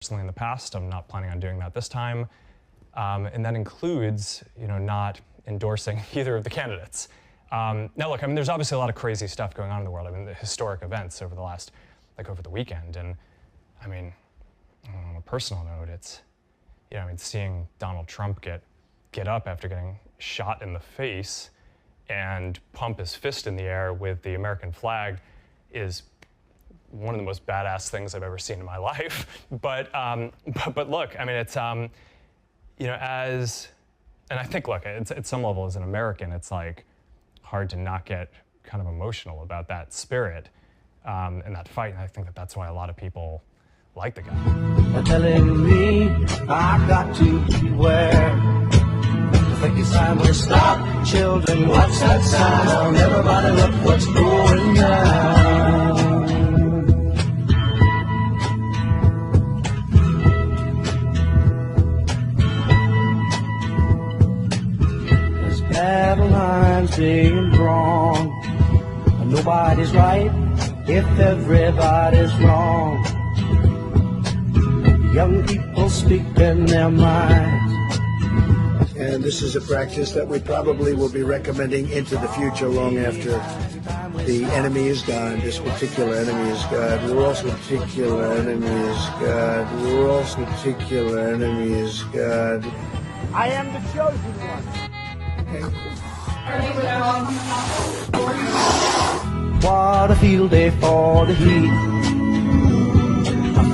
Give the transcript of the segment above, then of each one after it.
personally in the past. I'm not planning on doing that this time. And that includes, not endorsing either of the candidates. Now, look, there's obviously a lot of crazy stuff going on in the world. The historic events over over the weekend. And, on a personal note, it's, seeing Donald Trump get up after getting shot in the face and pump his fist in the air with the American flag is one of the most badass things I've ever seen in my life. But look, it's, and I think, look, at some level as an American, it's like hard to not get kind of emotional about that spirit and that fight. And I think that's why a lot of people like the guy. They're telling me I got to beware. I think it's time we stop. Children, what's that sound? Everybody look what's going down. There's battle lines being drawn. Nobody's right if everybody's wrong. Young people speaking their minds. And this is a practice that we probably will be recommending into the future long after the enemy is gone. This particular enemy is God. We're also particular enemy is God. We're also particular enemy is God. I am the chosen one. What a field day for the heat.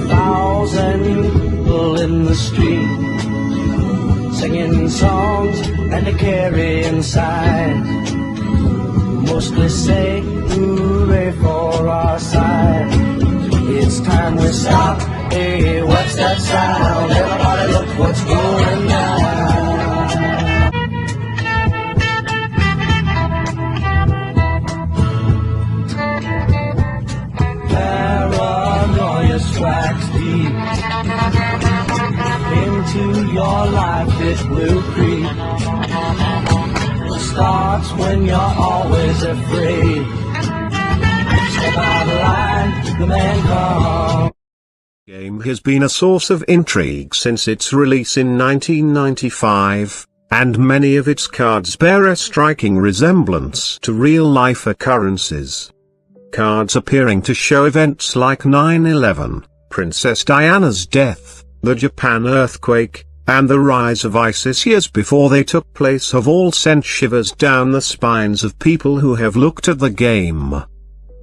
1,000 people in the street, singing songs and they carrying signs, mostly say hooray for our side. It's time we stop. Hey, what's that sound? Everybody look what's going down. Paranoia strikes deep into your life, it will creep. It starts when you're always afraid. Step out of line, the man comes. The game has been a source of intrigue since its release in 1995, and many of its cards bear a striking resemblance to real-life occurrences. Cards appearing to show events like 9/11, Princess Diana's death, the Japan earthquake, and the rise of ISIS years before they took place have all sent shivers down the spines of people who have looked at the game.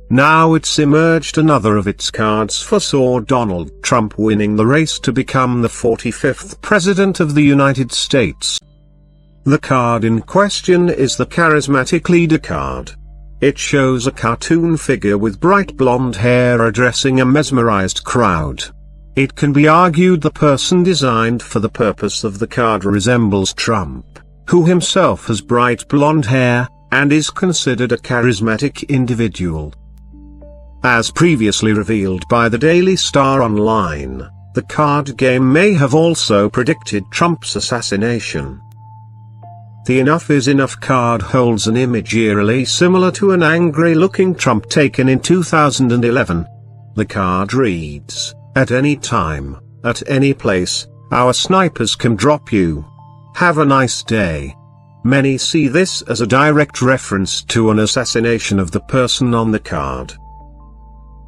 Now it's emerged another of its cards foresaw Donald Trump winning the race to become the 45th President of the United States. The card in question is the Charismatic Leader card. It shows a cartoon figure with bright blonde hair addressing a mesmerized crowd. It can be argued the person designed for the purpose of the card resembles Trump, who himself has bright blonde hair, and is considered a charismatic individual. As previously revealed by the Daily Star Online, the card game may have also predicted Trump's assassination. The Enough is Enough card holds an image eerily similar to an angry-looking Trump taken in 2011. The card reads, "At any time, at any place, our snipers can drop you. Have a nice day." Many see this as a direct reference to an assassination of the person on the card.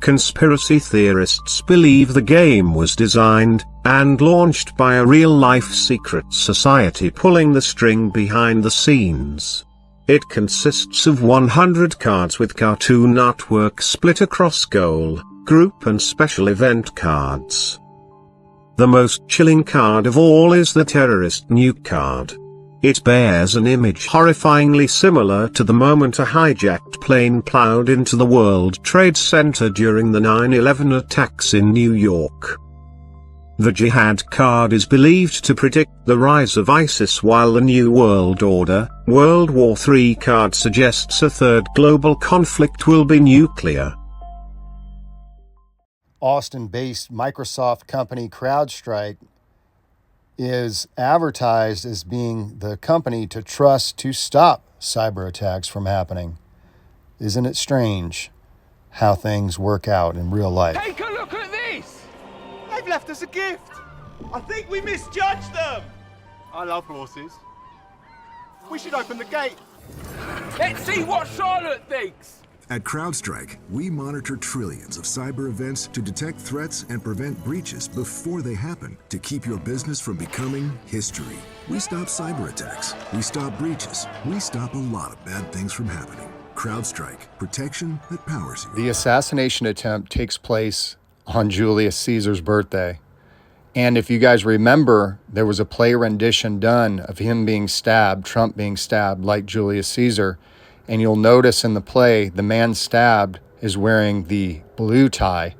Conspiracy theorists believe the game was designed and launched by a real-life secret society pulling the string behind the scenes. It consists of 100 cards with cartoon artwork split across goal, group and special event cards. The most chilling card of all is the Terrorist Nuke card. It bears an image horrifyingly similar to the moment a hijacked plane plowed into the World Trade Center during the 9/11 attacks in New York. The Jihad card is believed to predict the rise of ISIS, while the New World Order, World War III card suggests a third global conflict will be nuclear. Austin-based Microsoft company CrowdStrike is advertised as being the company to trust to stop cyber attacks from happening. Isn't it strange how things work out in real life? Take a look at this! A They've left us a gift. I think we misjudged them. I love horses. We should open the gate. Let's see what Charlotte thinks. At CrowdStrike, we monitor trillions of cyber events to detect threats and prevent breaches before they happen, to keep your business from becoming history. We stop cyber attacks, we stop breaches, we stop a lot of bad things from happening. CrowdStrike, protection that powers you. The assassination attempt takes place on Julius Caesar's birthday. And if you guys remember, there was a play rendition done of him being stabbed, Trump being stabbed like Julius Caesar. And you'll notice in the play, the man stabbed is wearing the blue tie,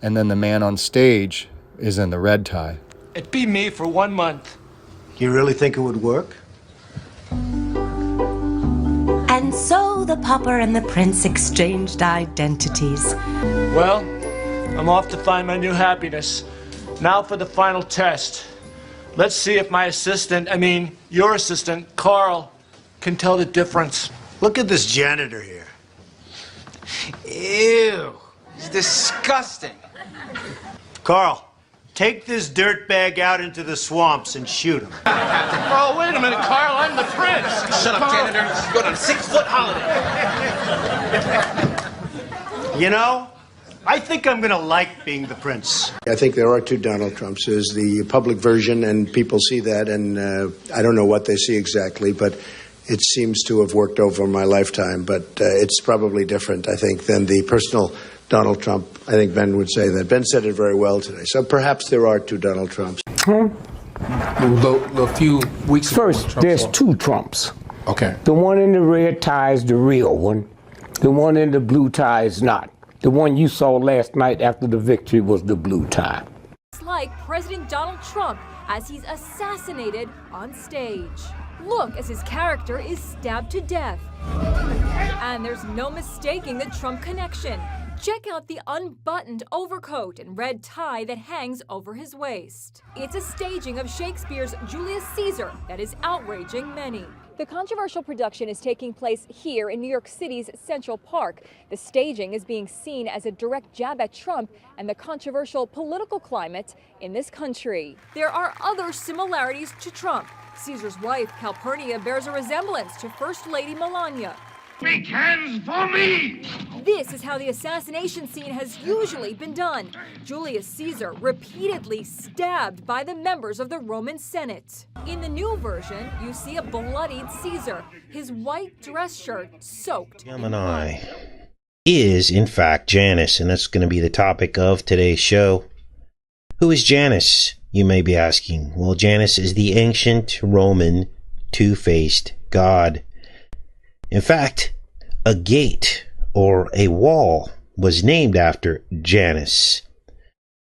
and then the man on stage is in the red tie. It'd be me for 1 month. You really think it would work? And so the pauper and the prince exchanged identities. Well, I'm off to find my new happiness. Now for the final test. Let's see if my your assistant, Carl, can tell the difference. Look at this janitor here. Ew. It's disgusting. Carl, take this dirtbag out into the swamps and shoot him. Oh, wait a minute, Carl. I'm the prince. Shut up, janitor. You're going on a 6-foot holiday. You know, I think I'm going to like being the prince. I think there are two Donald Trumps. There's the public version, and people see that, and I don't know what they see exactly, but it seems to have worked over my lifetime. But it's probably different, I think, than the personal Donald Trump. I think Ben would say that. Ben said it very well today. So perhaps there are two Donald Trumps. A few weeks ago. First, there's two Trumps. Okay. The one in the red tie is the real one. The one in the blue tie is not. The one you saw last night after the victory was the blue tie. It's like President Donald Trump as he's assassinated on stage. Look as his character is stabbed to death. And there's no mistaking the Trump connection. Check out the unbuttoned overcoat and red tie that hangs over his waist. It's a staging of Shakespeare's Julius Caesar that is outraging many. The controversial production is taking place here in New York City's Central Park. The staging is being seen as a direct jab at Trump and the controversial political climate in this country. There are other similarities to Trump. Caesar's wife, Calpurnia, bears a resemblance to First Lady Melania. Make hands for me! This is how the assassination scene has usually been done. Julius Caesar repeatedly stabbed by the members of the Roman Senate. In the new version, you see a bloodied Caesar, his white dress shirt soaked. Gemini is, in fact, Janus, and that's going to be the topic of today's show. Who is Janus, you may be asking? Well, Janus is the ancient Roman two-faced god. In fact, a gate or a wall was named after Janus.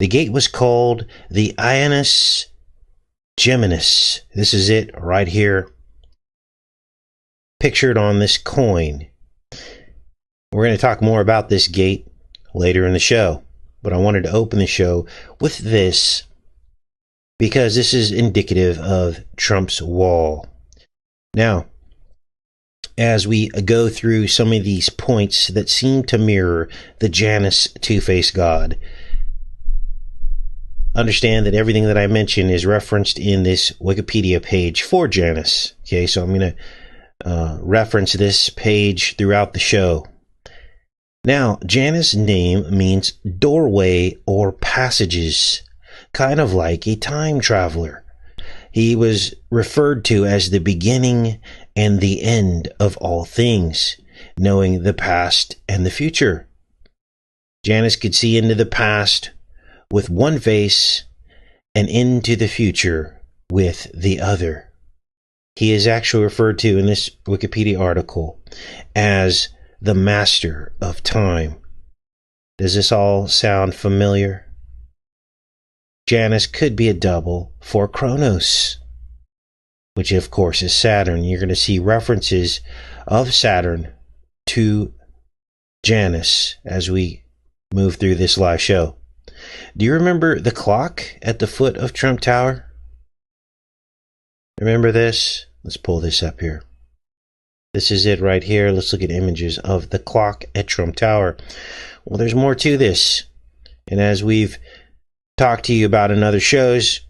The gate was called the Ianus Geminus. This is it right here, pictured on this coin. We're going to talk more about this gate later in the show, but I wanted to open the show with this because this is indicative of Trump's wall. Now, as we go through some of these points that seem to mirror the Janus two-faced god, understand that everything that I mention is referenced in this Wikipedia page for Janus. Okay, so I'm going to reference this page throughout the show. Now, Janus' name means doorway or passages, kind of like a time traveler. He was referred to as the beginning and the end of all things, knowing the past and the future. Janus could see into the past with one face and into the future with the other. He is actually referred to in this Wikipedia article as the master of time. Does this all sound familiar? Janus could be a double for Kronos, which of course is Saturn. You're going to see references of Saturn to Janus as we move through this live show. Do you remember the clock at the foot of Trump Tower? Remember this? Let's pull this up here. This is it right here. Let's look at images of the clock at Trump Tower. Well, there's more to this. And as we've talked to you about in other shows,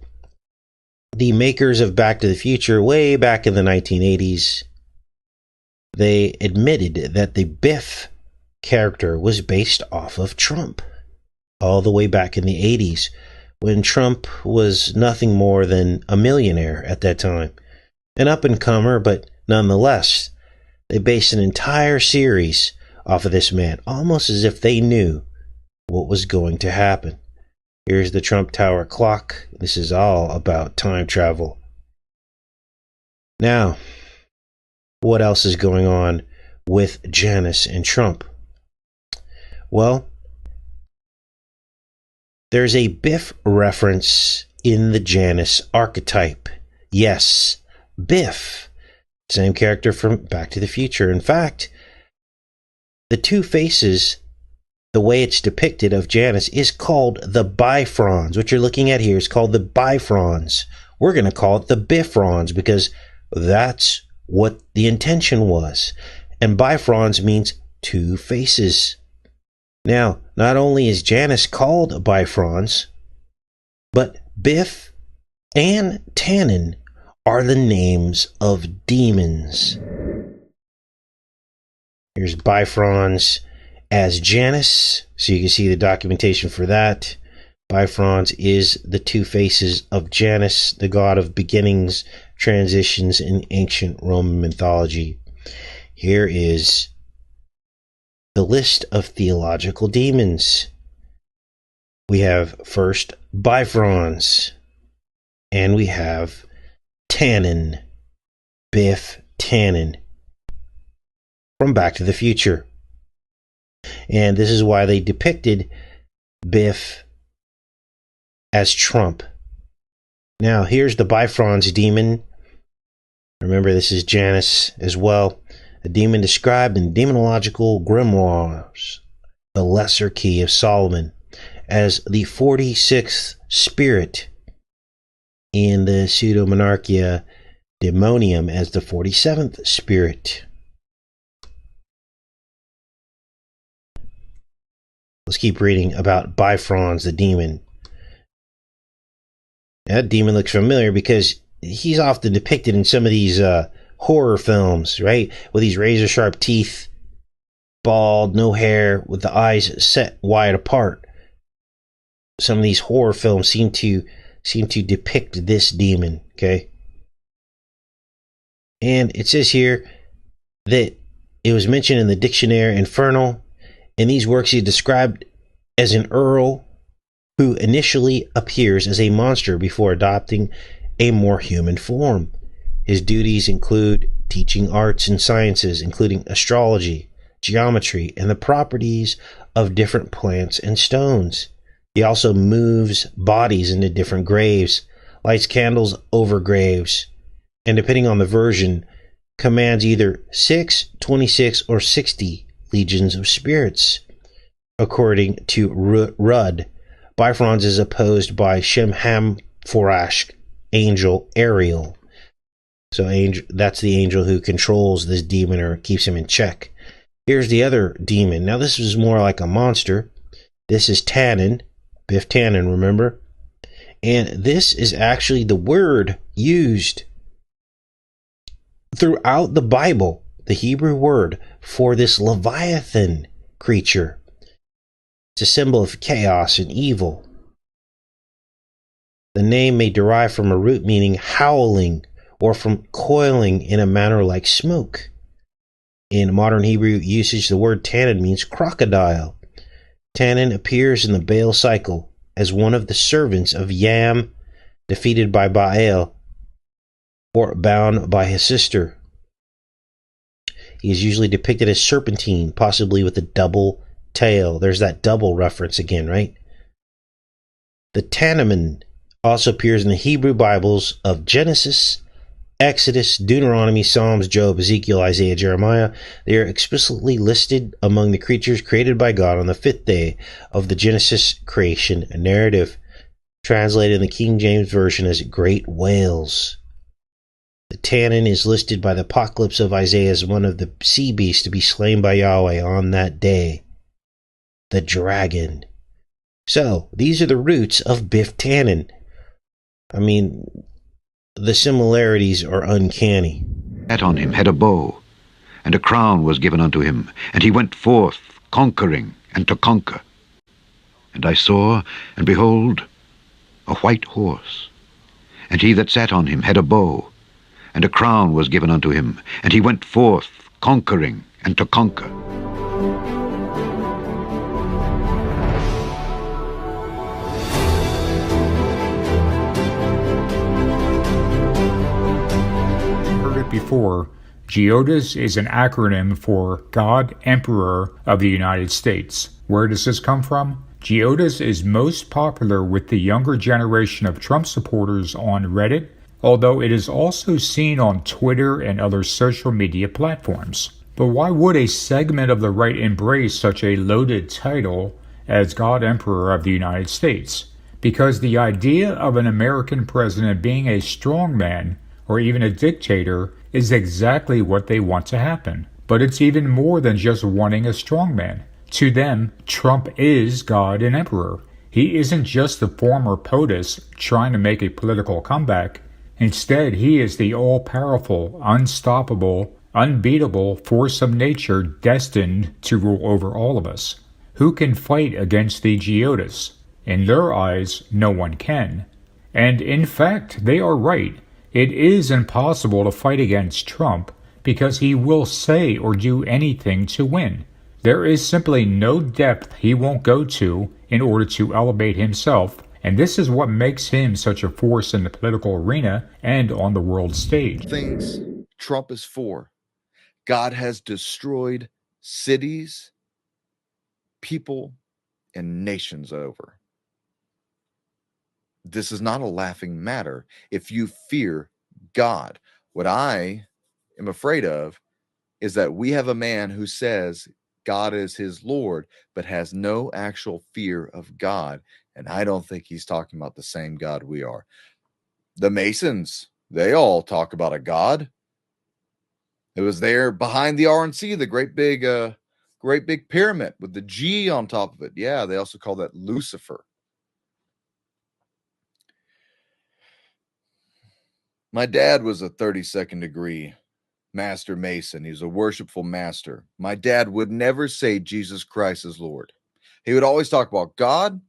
the makers of Back to the Future, way back in the 1980s, they admitted that the Biff character was based off of Trump, all the way back in the 80s, when Trump was nothing more than a millionaire at that time. An up-and-comer, but nonetheless, they based an entire series off of this man, almost as if they knew what was going to happen. Here's the Trump Tower clock. This is all about time travel. Now, what else is going on with Janus and Trump? Well, there's a Biff reference in the Janus archetype. Yes, Biff. Same character from Back to the Future. In fact, the two faces, the way it's depicted of Janus, is called the Bifrons. What you're looking at here is called the Bifrons. We're going to call it the Biffrons because that's what the intention was. And Bifrons means two faces. Now, not only is Janus called Bifrons, but Biff and Tannen are the names of demons. Here's Bifrons as Janus, so you can see the documentation for that. Bifrons is the two faces of Janus, the god of beginnings, transitions in ancient Roman mythology. Here is the list of theological demons. We have first Bifrons, and we have Tannen, Biff Tannen, from Back to the Future. And this is why they depicted Biff as Trump. Now, here's the Bifrons demon. Remember, this is Janus as well. A demon described in demonological grimoires, the Lesser Key of Solomon, as the 46th spirit, in the Pseudomonarchia Demonium as the 47th spirit. Let's keep reading about Bifrons, the demon. That demon looks familiar because he's often depicted in some of these horror films, right? With these razor sharp teeth, bald, no hair, with the eyes set wide apart. Some of these horror films seem to depict this demon, okay? And it says here that it was mentioned in the Dictionary Infernal. In these works, he is described as an earl who initially appears as a monster before adopting a more human form. His duties include teaching arts and sciences, including astrology, geometry, and the properties of different plants and stones. He also moves bodies into different graves, lights candles over graves, and depending on the version, commands either 6, 26, or 60 legions of spirits. According to Rudd, Bifrons is opposed by Shemhamforash angel Ariel. So that's the angel who controls this demon or keeps him in check. Here's the other demon. Now this is more like a monster. This is Tannen, Biff Tannen, remember? And this is actually the word used throughout the Bible, the Hebrew word for this Leviathan creature. It's a symbol of chaos and evil. The name may derive from a root meaning howling or from coiling in a manner like smoke. In modern Hebrew usage, the word Tannen means crocodile. Tannen appears in the Baal cycle as one of the servants of Yam, defeated by Baal or bound by his sister. He is usually depicted as serpentine, possibly with a double tail. There's that double reference again, right? The Tannaman also appears in the Hebrew Bibles of Genesis, Exodus, Deuteronomy, Psalms, Job, Ezekiel, Isaiah, Jeremiah. They are explicitly listed among the creatures created by God on the 5th day of the Genesis creation narrative, translated in the King James Version as great whales. The Tannin is listed by the Apocalypse of Isaiah as one of the sea beasts to be slain by Yahweh on that day. The dragon. So, these are the roots of Biff Tannen. I mean, the similarities are uncanny. Sat on him had a bow, and a crown was given unto him, and he went forth conquering and to conquer. And I saw, and behold, a white horse, and he that sat on him had a bow, and a crown was given unto him, and he went forth conquering and to conquer. Before, GEODIS is an acronym for God Emperor of the United States. Where does this come from? GEODIS is most popular with the younger generation of Trump supporters on Reddit, although it is also seen on Twitter and other social media platforms. But why would a segment of the right embrace such a loaded title as God Emperor of the United States? Because the idea of an American president being a strongman or even a dictator is exactly what they want to happen. But it's even more than just wanting a strongman. To them, Trump is God and Emperor. He isn't just the former POTUS trying to make a political comeback. Instead, he is the all-powerful, unstoppable, unbeatable force of nature destined to rule over all of us. Who can fight against the GEODIS? In their eyes, no one can. And in fact, they are right. It is impossible to fight against Trump because he will say or do anything to win. There is simply no depth he won't go to in order to elevate himself, and this is what makes him such a force in the political arena and on the world stage. Things Trump is for. God has destroyed cities, people, and nations over. This is not a laughing matter if you fear God. What I am afraid of is that we have a man who says God is his Lord, but has no actual fear of God. And I don't think he's talking about the same God we are. The Masons, they all talk about a God. It was there behind the RNC, the great big pyramid with the G on top of it. Yeah, they also call that Lucifer. My dad was a 32nd degree master mason. He was a worshipful master. My dad would never say Jesus Christ is Lord. He would always talk about God,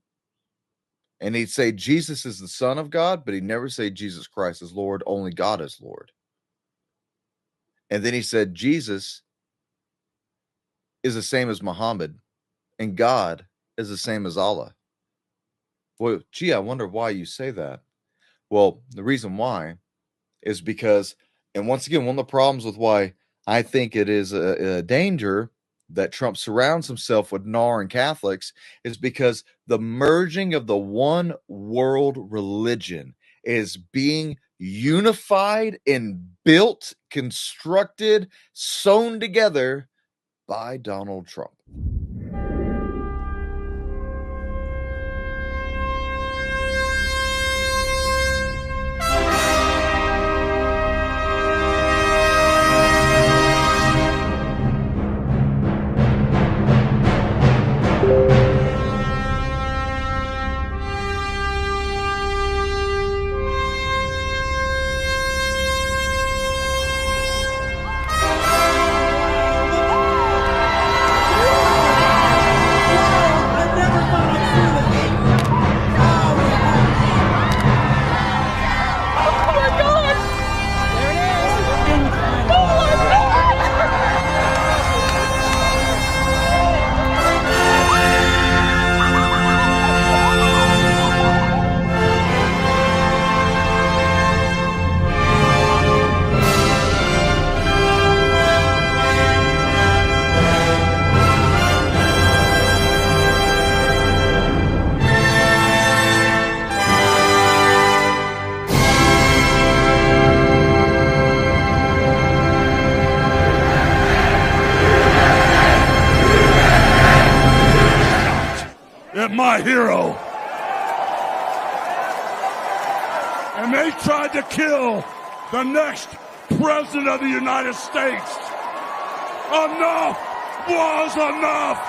and he'd say Jesus is the Son of God, but he'd never say Jesus Christ is Lord. Only God is Lord. And then he said Jesus is the same as Muhammad, and God is the same as Allah. Well, gee, I wonder why you say that. Well, the reason why is because, and once again, one of the problems with why I think it is a danger that Trump surrounds himself with NAR and Catholics is because the merging of the one world religion is being unified and built, constructed, sewn together by Donald Trump. My hero. And they tried to kill the next president of the United States. Enough was enough.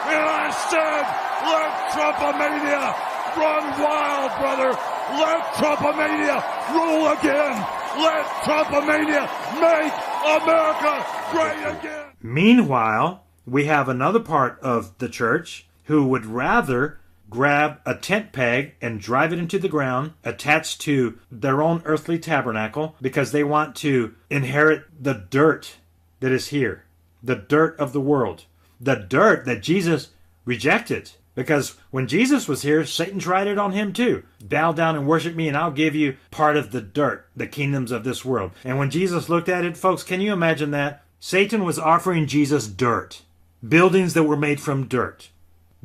And I said, Let Trumpomania run wild, brother. Let Trumpomania rule again. Let Trumpomania make America great again. Meanwhile, we have another part of the church who would rather grab a tent peg and drive it into the ground, attached to their own earthly tabernacle, because they want to inherit the dirt that is here, the dirt of the world, the dirt that Jesus rejected. Because when Jesus was here, Satan tried it on him too. Bow down and worship me, and I'll give you part of the dirt, the kingdoms of this world. And when Jesus looked at it, folks, can you imagine that? Satan was offering Jesus dirt, buildings that were made from dirt,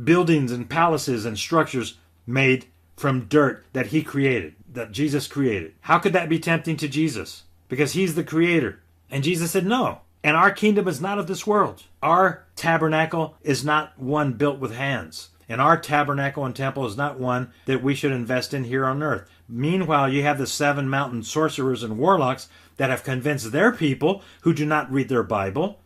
buildings and palaces and structures made from dirt that he created, that Jesus created. How could that be tempting to Jesus? Because he's the creator. And Jesus said, no. And our kingdom is not of this world. Our tabernacle is not one built with hands. And our tabernacle and temple is not one that we should invest in here on earth. Meanwhile, you have the 7 mountain sorcerers and warlocks that have convinced their people who do not read their Bible,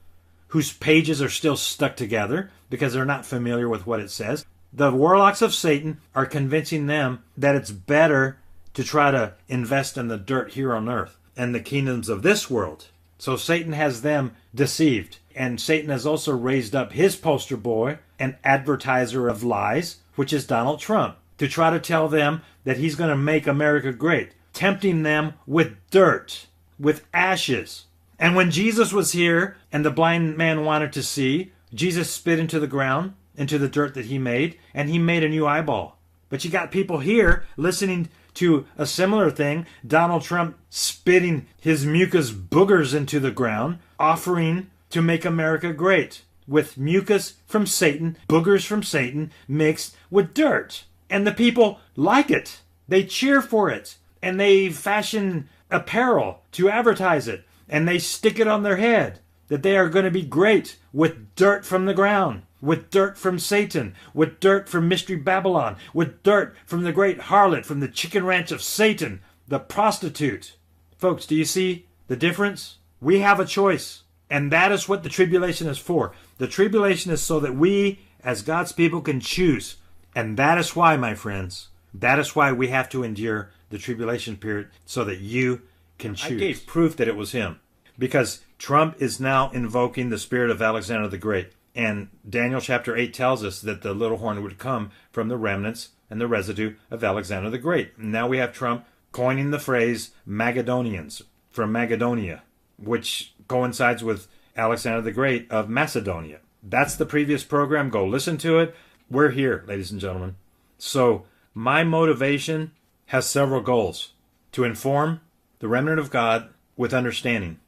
whose pages are still stuck together because they're not familiar with what it says. The warlocks of Satan are convincing them that it's better to try to invest in the dirt here on earth and the kingdoms of this world. So Satan has them deceived. And Satan has also raised up his poster boy, an advertiser of lies, which is Donald Trump, to try to tell them that he's going to make America great, tempting them with dirt, with ashes. And when Jesus was here and the blind man wanted to see, Jesus spit into the ground, into the dirt that he made, and he made a new eyeball. But you got people here listening to a similar thing, Donald Trump spitting his mucus boogers into the ground, offering to make America great, with mucus from Satan, boogers from Satan, mixed with dirt. And the people like it. They cheer for it. And they fashion apparel to advertise it. And they stick it on their head that they are going to be great with dirt from the ground, with dirt from Satan, with dirt from Mystery Babylon, with dirt from the great harlot, from the chicken ranch of Satan, the prostitute. Folks, do you see the difference? We have a choice. And that is what the tribulation is for. The tribulation is so that we, as God's people, can choose. And that is why, my friends, that is why we have to endure the tribulation period, so that you can choose. I gave proof that it was him, because Trump is now invoking the spirit of Alexander the Great. And Daniel chapter 8 tells us that the little horn would come from the remnants and the residue of Alexander the Great. And now we have Trump coining the phrase Macedonians, from Macedonia, which coincides with Alexander the Great of Macedonia. That's the previous program. Go listen to it. We're here, ladies and gentlemen. So my motivation has several goals: to inform the remnant of God with understanding.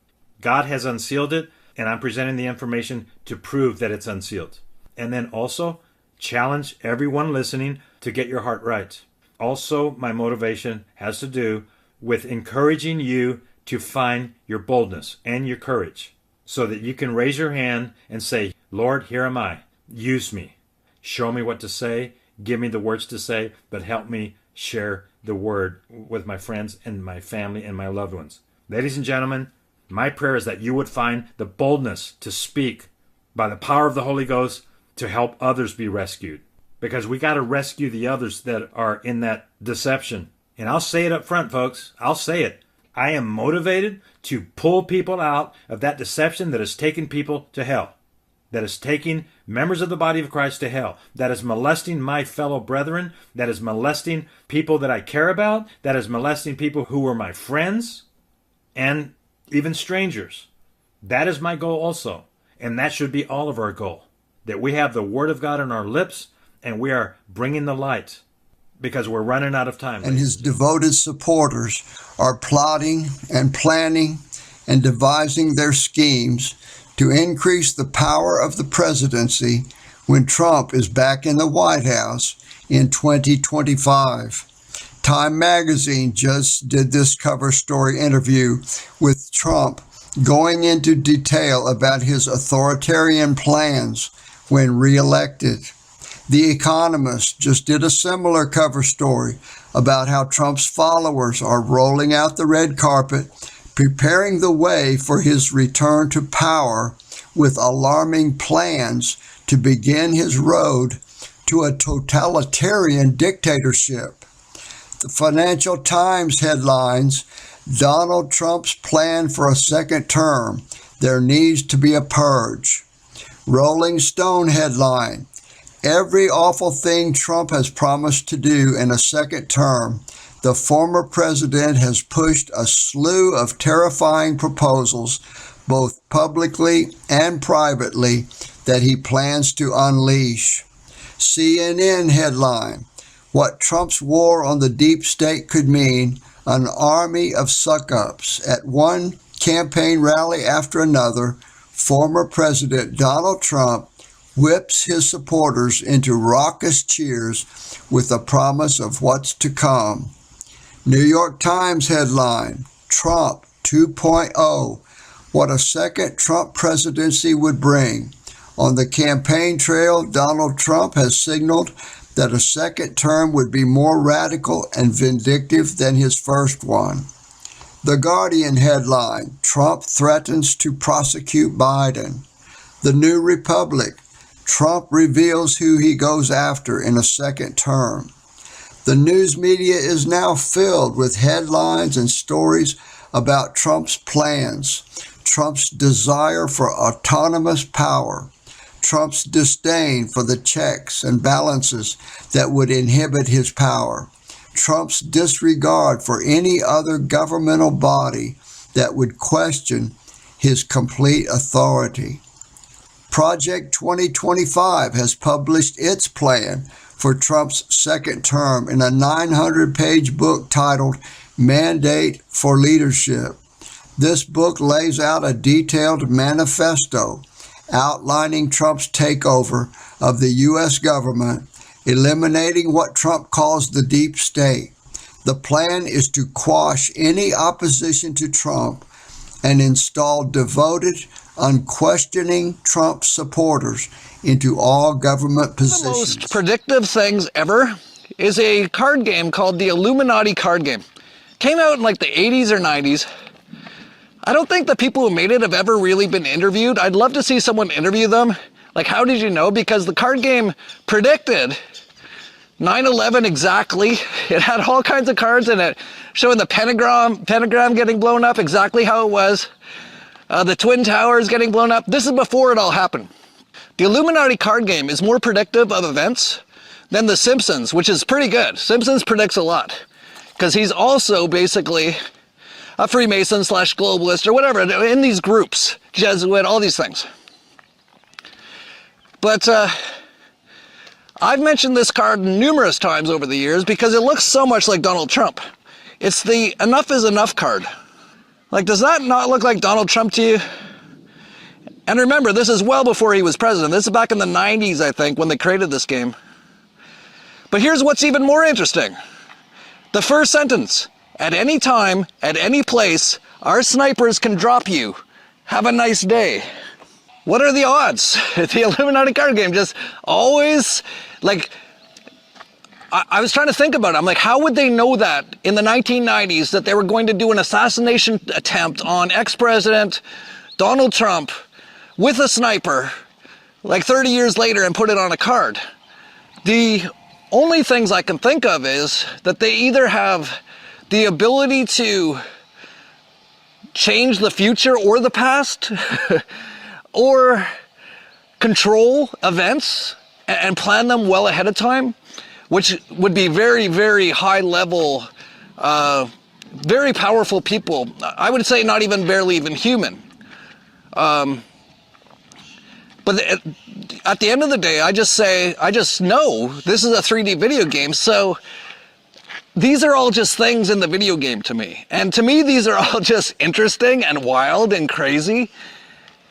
God has unsealed it, and I'm presenting the information to prove that it's unsealed. And then also challenge everyone listening to get your heart right. Also, my motivation has to do with encouraging you to find your boldness and your courage, so that you can raise your hand and say, Lord, here am I. Use me. Show me what to say. Give me the words to say, but help me share the word with my friends and my family and my loved ones. Ladies and gentlemen, my prayer is that you would find the boldness to speak by the power of the Holy Ghost to help others be rescued. Because we got to rescue the others that are in that deception. And I'll say it up front, folks. I'll say it. I am motivated to pull people out of that deception that has taken people to hell, that is taking members of the body of Christ to hell, that is molesting my fellow brethren, that is molesting people that I care about, that is molesting people who were my friends, and even strangers. That is my goal also, and that should be all of our goal, that we have the Word of God in our lips, and we are bringing the light, because we're running out of time. And his devoted supporters are plotting and planning and devising their schemes to increase the power of the presidency when Trump is back in the White House in 2025. Time magazine just did this cover story interview with Trump, going into detail about his authoritarian plans when reelected. The Economist just did a similar cover story about how Trump's followers are rolling out the red carpet, preparing the way for his return to power with alarming plans to begin his road to a totalitarian dictatorship. The Financial Times headlines, Donald Trump's plan for a second term. There needs to be a purge. Rolling Stone headline, every awful thing Trump has promised to do in a second term, the former president has pushed a slew of terrifying proposals, both publicly and privately, that he plans to unleash. CNN headline, what Trump's war on the deep state could mean, an army of suck-ups. At one campaign rally after another, former President Donald Trump whips his supporters into raucous cheers with a promise of what's to come. New York Times headline, Trump 2.0, what a second Trump presidency would bring. On the campaign trail, Donald Trump has signaled that a second term would be more radical and vindictive than his first one. The Guardian headline, Trump threatens to prosecute Biden. The New Republic, Trump reveals who he goes after in a second term. The news media is now filled with headlines and stories about Trump's plans, Trump's desire for autonomous power, Trump's disdain for the checks and balances that would inhibit his power, Trump's disregard for any other governmental body that would question his complete authority. Project 2025 has published its plan for Trump's second term in a 900-page book titled Mandate for Leadership. This book lays out a detailed manifesto outlining Trump's takeover of the U.S. government, eliminating what Trump calls the deep state. The plan is to quash any opposition to Trump and install devoted, unquestioning Trump supporters into all government positions. One of the most predictive things ever is a card game called the Illuminati card game. Came out in like the 80s or 90s. I don't think the people who made it have ever really been interviewed. I'd love to see someone interview them. Like, how did you know? Because the card game predicted 9/11 exactly. It had all kinds of cards in it, showing the pentagram getting blown up exactly how it was. The Twin Towers getting blown up. This is before it all happened. The Illuminati card game is more predictive of events than The Simpsons, which is pretty good. Simpsons predicts a lot because he's also basically a Freemason / globalist or whatever in these groups, Jesuit, all these things. But I've mentioned this card numerous times over the years because it looks so much like Donald Trump. It's the enough is enough card. Like, does that not look like Donald Trump to you? And remember, this is well before he was president. This is back in the 90s, I think, when they created this game. But here's what's even more interesting. The first sentence, at any time, at any place, our snipers can drop you. Have a nice day. What are the odds? The Illuminati card game just always, like, I was trying to think about it. I'm like, how would they know that in the 1990s that they were going to do an assassination attempt on ex-president Donald Trump with a sniper, like 30 years later, and put it on a card? The only things I can think of is that they either have the ability to change the future or the past, or control events and plan them well ahead of time, which would be very, very high level, very powerful people. I would say not even barely even human. But at the end of the day, I just know this is a 3D video game, so these are all just things in the video game to me. And to me, these are all just interesting and wild and crazy.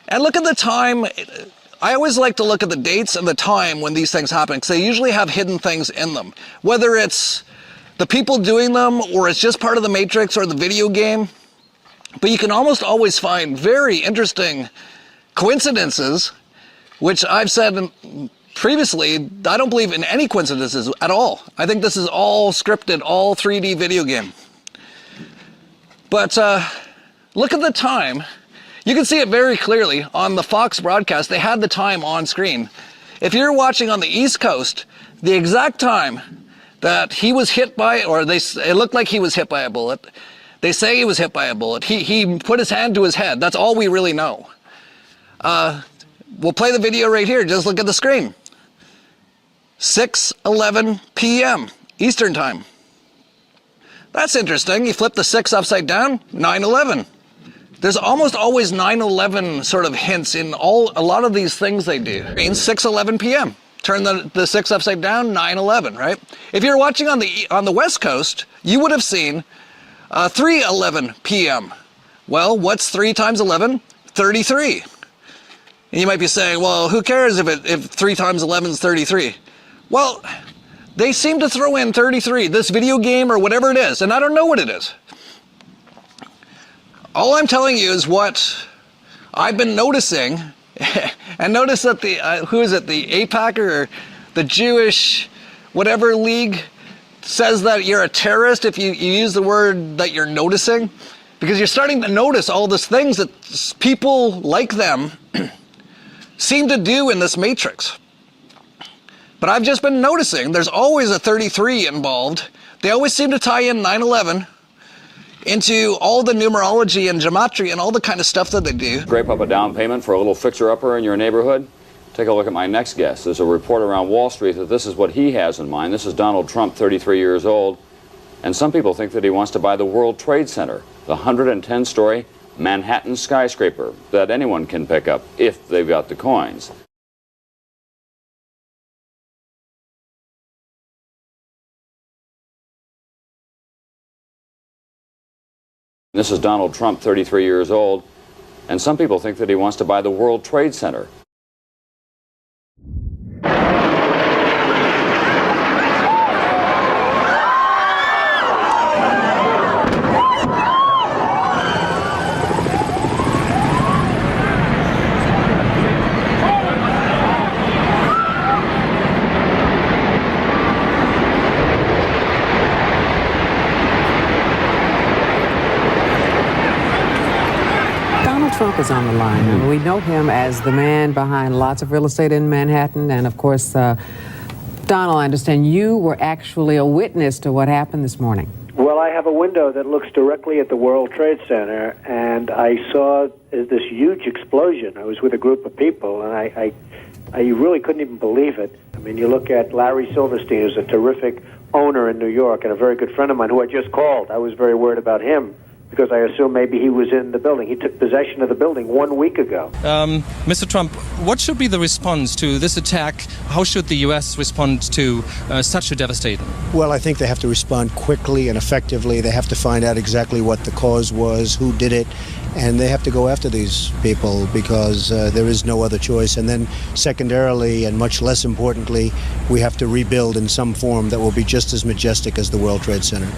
And look at the time. I always like to look at the dates and the time when these things happen, because they usually have hidden things in them. Whether it's the people doing them, or it's just part of the Matrix or the video game. But you can almost always find very interesting coincidences, which I've said previously, I don't believe in any coincidences at all. I think this is all scripted, all 3D video game. But look at the time. You can see it very clearly on the Fox broadcast. They had the time on screen. If you're watching on the East Coast, the exact time that he was hit by, or it looked like he was hit by a bullet. They say he was hit by a bullet. He put his hand to his head. That's all we really know. We'll play the video right here. Just look at the screen. 6:11 p.m. Eastern Time. That's interesting. You flip the 6 upside down, 9/11. There's almost always 9/11 sort of hints in a lot of these things they do. It means 6:11 p.m. Turn the 6 upside down, 9/11, right? If you're watching on the West Coast, you would have seen 3:11 p.m. Well, what's 3 times 11? 33. And you might be saying, well, who cares if 3 times 11 is 33? Well, they seem to throw in 33, this video game or whatever it is, and I don't know what it is. All I'm telling you is what I've been noticing, and notice that the AIPAC or the Jewish whatever league says that you're a terrorist if you use the word that you're noticing, because you're starting to notice all these things that people like them seem to do in this matrix. But I've just been noticing there's always a 33 involved. They always seem to tie in 9/11 into all the numerology and gematria and all the kind of stuff that they do. Scrape up a down payment for a little fixer-upper in your neighborhood? Take a look at my next guest. There's a report around Wall Street that this is what he has in mind. This is Donald Trump, 33 years old. And some people think that he wants to buy the World Trade Center, the 110-story Manhattan skyscraper that anyone can pick up if they've got the coins. This is Donald Trump, 33 years old, and some people think that he wants to buy the World Trade Center. Trump is on the line. And we know him as the man behind lots of real estate in Manhattan. And of course, Donald, I understand you were actually a witness to what happened this morning. Well, I have a window that looks directly at the World Trade Center, and I saw this huge explosion. I was with a group of people, and I really couldn't even believe it. I mean, you look at Larry Silverstein, who's a terrific owner in New York and a very good friend of mine who I just called. I was very worried about him, because I assumed maybe he was in the building. He took possession of the building 1 week ago. Mr. Trump, what should be the response to this attack? How should the U.S. respond to such a devastation? Well, I think they have to respond quickly and effectively. They have to find out exactly what the cause was, who did it, and they have to go after these people because there is no other choice. And then secondarily, and much less importantly, we have to rebuild in some form that will be just as majestic as the World Trade Center.